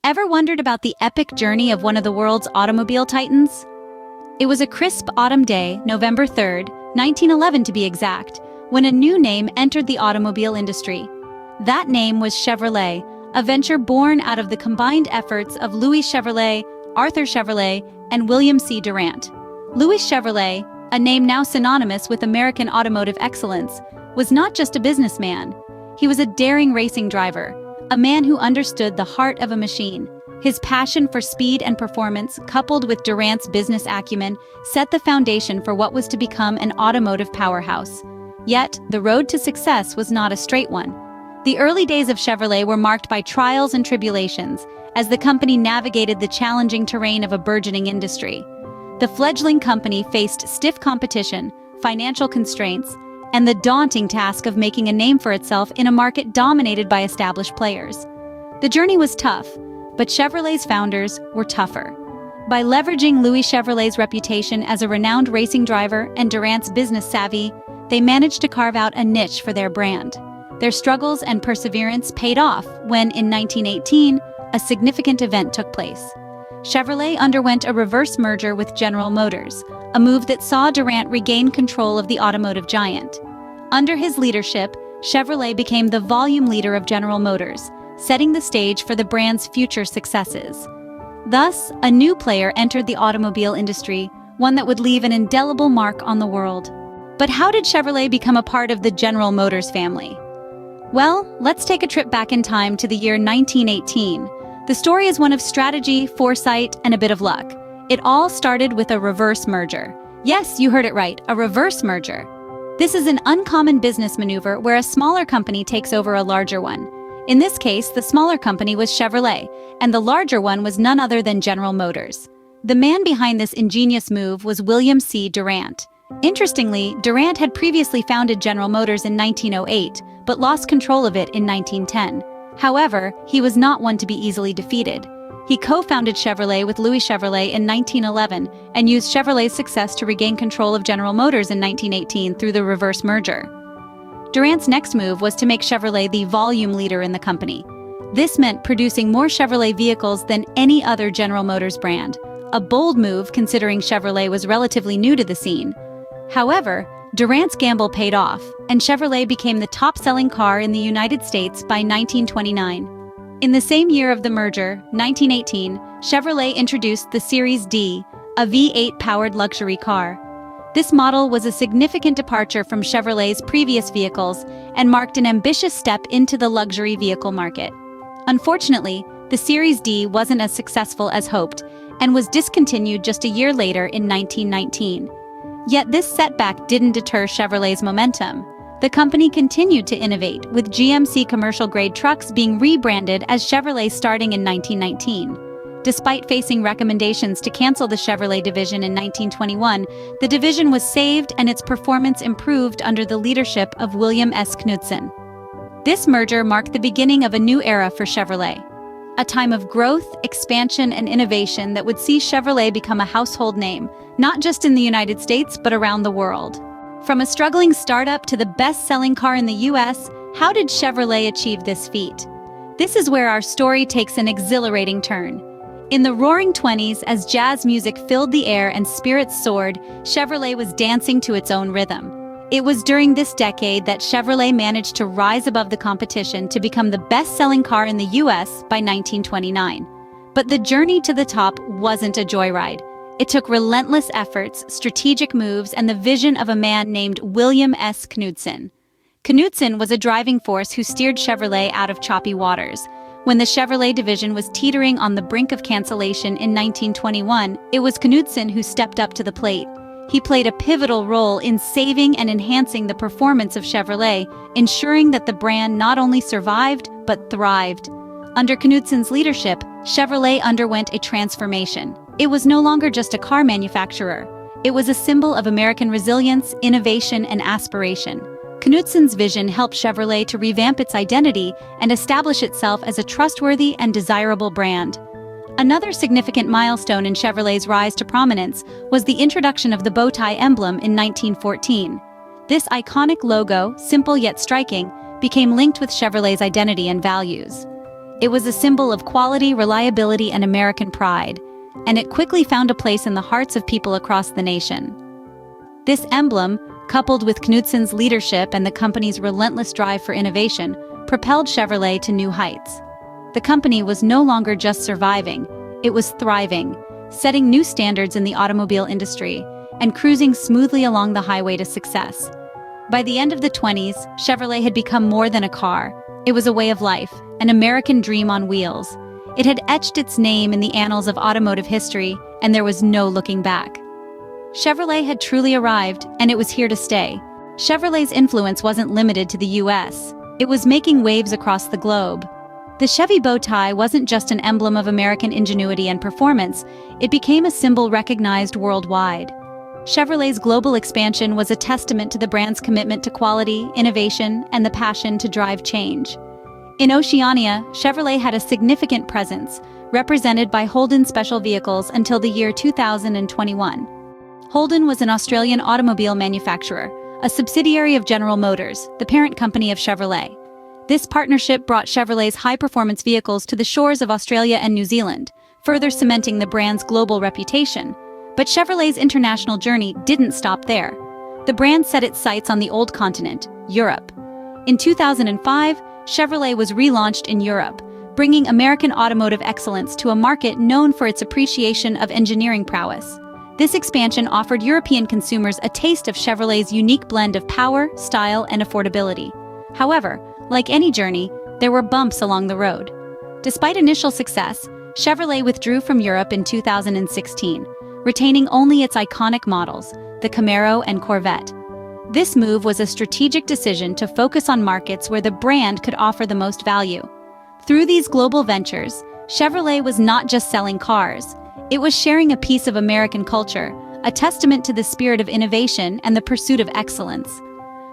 Ever wondered about the epic journey of one of the world's automobile titans? It was a crisp autumn day, November 3rd, 1911 to be exact, when a new name entered the automobile industry. That name was Chevrolet, a venture born out of the combined efforts of Louis Chevrolet, Arthur Chevrolet, and William C. Durant. Louis Chevrolet, a name now synonymous with American automotive excellence, was not just a businessman. He was a daring racing driver, a man who understood the heart of a machine. His passion for speed and performance, coupled with Durant's business acumen, set the foundation for what was to become an automotive powerhouse. Yet, the road to success was not a straight one. The early days of Chevrolet were marked by trials and tribulations, as the company navigated the challenging terrain of a burgeoning industry. The fledgling company faced stiff competition, financial constraints, and the daunting task of making a name for itself in a market dominated by established players. The journey was tough, but Chevrolet's founders were tougher. By leveraging Louis Chevrolet's reputation as a renowned racing driver and Durant's business savvy, they managed to carve out a niche for their brand. Their struggles and perseverance paid off when, in 1918, a significant event took place. Chevrolet underwent a reverse merger with General Motors, a move that saw Durant regain control of the automotive giant. Under his leadership, Chevrolet became the volume leader of General Motors, setting the stage for the brand's future successes. Thus, a new player entered the automobile industry, one that would leave an indelible mark on the world. But how did Chevrolet become a part of the General Motors family? Well, let's take a trip back in time to the year 1918. The story is one of strategy, foresight, and a bit of luck. It all started with a reverse merger. Yes, you heard it right, a reverse merger. This is an uncommon business maneuver where a smaller company takes over a larger one. In this case, the smaller company was Chevrolet, and the larger one was none other than General Motors. The man behind this ingenious move was William C. Durant. Interestingly, Durant had previously founded General Motors in 1908, but lost control of it in 1910. However, he was not one to be easily defeated. He co-founded Chevrolet with Louis Chevrolet in 1911 and used Chevrolet's success to regain control of General Motors in 1918 through the reverse merger. Durant's next move was to make Chevrolet the volume leader in the company. This meant producing more Chevrolet vehicles than any other General Motors brand, a bold move considering Chevrolet was relatively new to the scene. However, Durant's gamble paid off, and Chevrolet became the top-selling car in the United States by 1929. In the same year of the merger, 1918, Chevrolet introduced the Series D, a V8-powered luxury car. This model was a significant departure from Chevrolet's previous vehicles and marked an ambitious step into the luxury vehicle market. Unfortunately, the Series D wasn't as successful as hoped and was discontinued just a year later in 1919. Yet this setback didn't deter Chevrolet's momentum. The company continued to innovate, with GMC commercial-grade trucks being rebranded as Chevrolet starting in 1919. Despite facing recommendations to cancel the Chevrolet division in 1921, the division was saved and its performance improved under the leadership of William S. Knudsen. This merger marked the beginning of a new era for Chevrolet, a time of growth, expansion, and innovation that would see Chevrolet become a household name, not just in the United States, but around the world. From a struggling startup to the best-selling car in the US, how did Chevrolet achieve this feat? This is where our story takes an exhilarating turn. In the roaring 20s, as jazz music filled the air and spirits soared, Chevrolet was dancing to its own rhythm. It was during this decade that Chevrolet managed to rise above the competition to become the best-selling car in the US by 1929. But the journey to the top wasn't a joyride. It took relentless efforts, strategic moves, and the vision of a man named William S. Knudsen. Knudsen was a driving force who steered Chevrolet out of choppy waters. When the Chevrolet division was teetering on the brink of cancellation in 1921, it was Knudsen who stepped up to the plate. He played a pivotal role in saving and enhancing the performance of Chevrolet, ensuring that the brand not only survived, but thrived. Under Knudsen's leadership, Chevrolet underwent a transformation. It was no longer just a car manufacturer. It was a symbol of American resilience, innovation, and aspiration. Knudsen's vision helped Chevrolet to revamp its identity and establish itself as a trustworthy and desirable brand. Another significant milestone in Chevrolet's rise to prominence was the introduction of the bow tie emblem in 1914. This iconic logo, simple yet striking, became linked with Chevrolet's identity and values. It was a symbol of quality, reliability, and American pride, and it quickly found a place in the hearts of people across the nation. This emblem, coupled with Knutson's leadership and the company's relentless drive for innovation, propelled Chevrolet to new heights. The company was no longer just surviving, it was thriving, setting new standards in the automobile industry and cruising smoothly along the highway to success. By the end of the 20s, Chevrolet had become more than a car. It was a way of life, an American dream on wheels. It had etched its name in the annals of automotive history, and there was no looking back. Chevrolet had truly arrived, and it was here to stay. Chevrolet's influence wasn't limited to the US. It was making waves across the globe. The Chevy bow tie wasn't just an emblem of American ingenuity and performance, it became a symbol recognized worldwide. Chevrolet's global expansion was a testament to the brand's commitment to quality, innovation, and the passion to drive change. In Oceania, Chevrolet had a significant presence, represented by Holden Special Vehicles until the year 2021. Holden was an Australian automobile manufacturer, a subsidiary of General Motors, the parent company of Chevrolet. This partnership brought Chevrolet's high-performance vehicles to the shores of Australia and New Zealand, further cementing the brand's global reputation. But Chevrolet's international journey didn't stop there. The brand set its sights on the old continent, Europe. In 2005, Chevrolet was relaunched in Europe, bringing American automotive excellence to a market known for its appreciation of engineering prowess. This expansion offered European consumers a taste of Chevrolet's unique blend of power, style, and affordability. However, like any journey, there were bumps along the road. Despite initial success, Chevrolet withdrew from Europe in 2016, retaining only its iconic models, the Camaro and Corvette. This move was a strategic decision to focus on markets where the brand could offer the most value. Through these global ventures, Chevrolet was not just selling cars, it was sharing a piece of American culture, a testament to the spirit of innovation and the pursuit of excellence.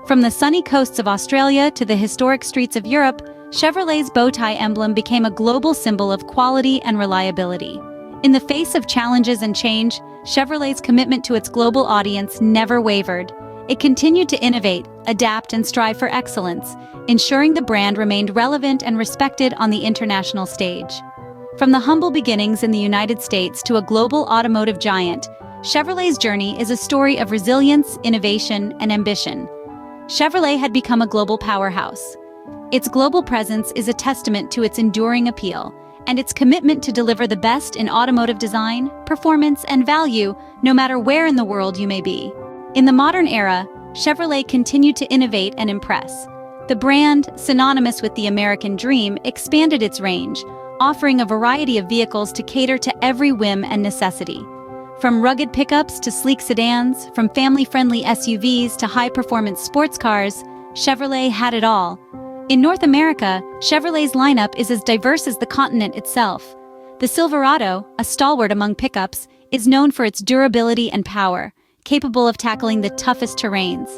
From the sunny coasts of Australia to the historic streets of Europe, Chevrolet's bow tie emblem became a global symbol of quality and reliability. In the face of challenges and change, Chevrolet's commitment to its global audience never wavered. It continued to innovate, adapt, and strive for excellence, ensuring the brand remained relevant and respected on the international stage. From the humble beginnings in the United States to a global automotive giant, Chevrolet's journey is a story of resilience, innovation, and ambition. Chevrolet had become a global powerhouse. Its global presence is a testament to its enduring appeal, and its commitment to deliver the best in automotive design, performance, and value, no matter where in the world you may be. In the modern era, Chevrolet continued to innovate and impress. The brand, synonymous with the American dream, expanded its range, offering a variety of vehicles to cater to every whim and necessity. From rugged pickups to sleek sedans, from family-friendly SUVs to high-performance sports cars, Chevrolet had it all. In North America, Chevrolet's lineup is as diverse as the continent itself. The Silverado, a stalwart among pickups, is known for its durability and power, capable of tackling the toughest terrains.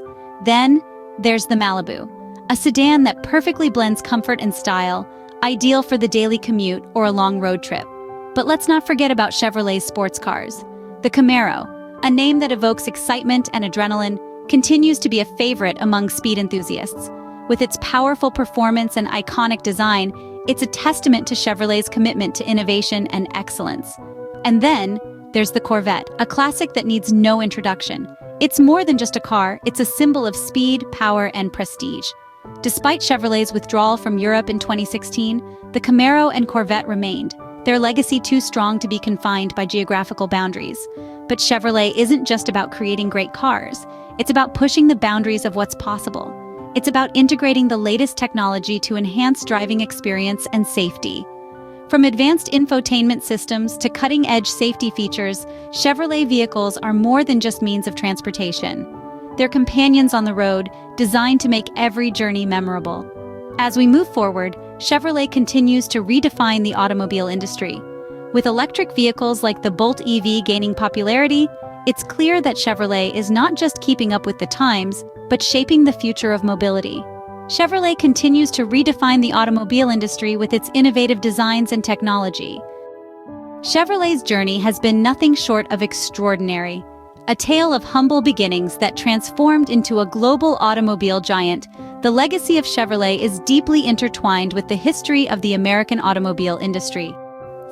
Then, there's the Malibu, a sedan that perfectly blends comfort and style, ideal for the daily commute or a long road trip. But let's not forget about Chevrolet's sports cars. The Camaro, a name that evokes excitement and adrenaline, continues to be a favorite among speed enthusiasts. With its powerful performance and iconic design, it's a testament to Chevrolet's commitment to innovation and excellence. And then, there's the Corvette, a classic that needs no introduction. It's more than just a car, it's a symbol of speed, power, and prestige. Despite Chevrolet's withdrawal from Europe in 2016, the Camaro and Corvette remained, their legacy too strong to be confined by geographical boundaries. But Chevrolet isn't just about creating great cars, it's about pushing the boundaries of what's possible. It's about integrating the latest technology to enhance driving experience and safety. From advanced infotainment systems to cutting-edge safety features, Chevrolet vehicles are more than just means of transportation. They're companions on the road, designed to make every journey memorable. As we move forward, Chevrolet continues to redefine the automobile industry. With electric vehicles like the Bolt EV gaining popularity, it's clear that Chevrolet is not just keeping up with the times, but shaping the future of mobility. Chevrolet continues to redefine the automobile industry with its innovative designs and technology. Chevrolet's journey has been nothing short of extraordinary. A tale of humble beginnings that transformed into a global automobile giant the legacy of Chevrolet is deeply intertwined with the history of the American automobile industry.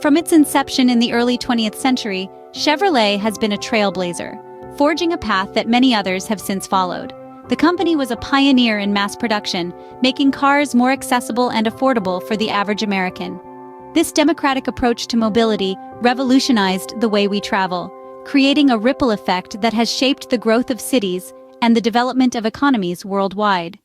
From its inception in the early 20th century, Chevrolet has been a trailblazer, forging a path that many others have since followed. The company was a pioneer in mass production, making cars more accessible and affordable for the average American. This democratic approach to mobility revolutionized the way we travel, creating a ripple effect that has shaped the growth of cities and the development of economies worldwide.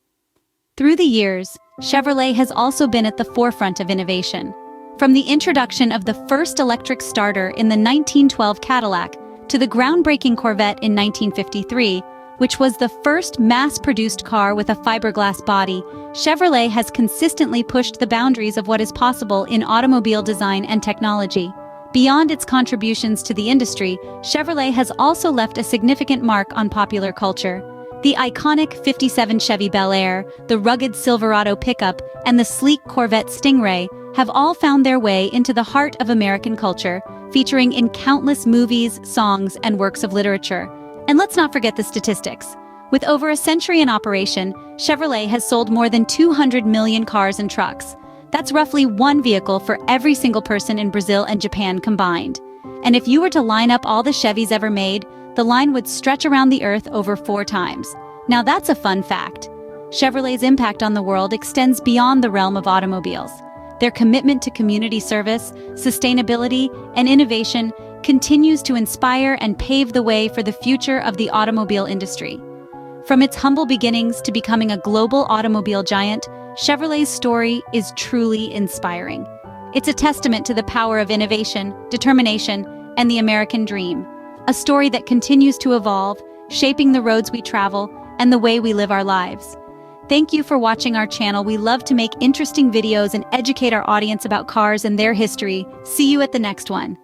Through the years, Chevrolet has also been at the forefront of innovation. From the introduction of the first electric starter in the 1912 Cadillac to the groundbreaking Corvette in 1953, which was the first mass-produced car with a fiberglass body, Chevrolet has consistently pushed the boundaries of what is possible in automobile design and technology. Beyond its contributions to the industry, Chevrolet has also left a significant mark on popular culture. The iconic 57 Chevy Bel Air, the rugged Silverado pickup, and the sleek Corvette Stingray have all found their way into the heart of American culture, featuring in countless movies, songs, and works of literature. And let's not forget the statistics. With over a century in operation, Chevrolet has sold more than 200 million cars and trucks. That's roughly one vehicle for every single person in Brazil and Japan combined. And if you were to line up all the Chevys ever made, the line would stretch around the earth over 4 times. Now that's a fun fact. Chevrolet's impact on the world extends beyond the realm of automobiles. Their commitment to community service, sustainability, and innovation continues to inspire and pave the way for the future of the automobile industry. From its humble beginnings to becoming a global automobile giant, Chevrolet's story is truly inspiring. It's a testament to the power of innovation, determination, and the American dream. A story that continues to evolve, shaping the roads we travel and the way we live our lives. Thank you for watching our channel. We love to make interesting videos and educate our audience about cars and their history. See you at the next one.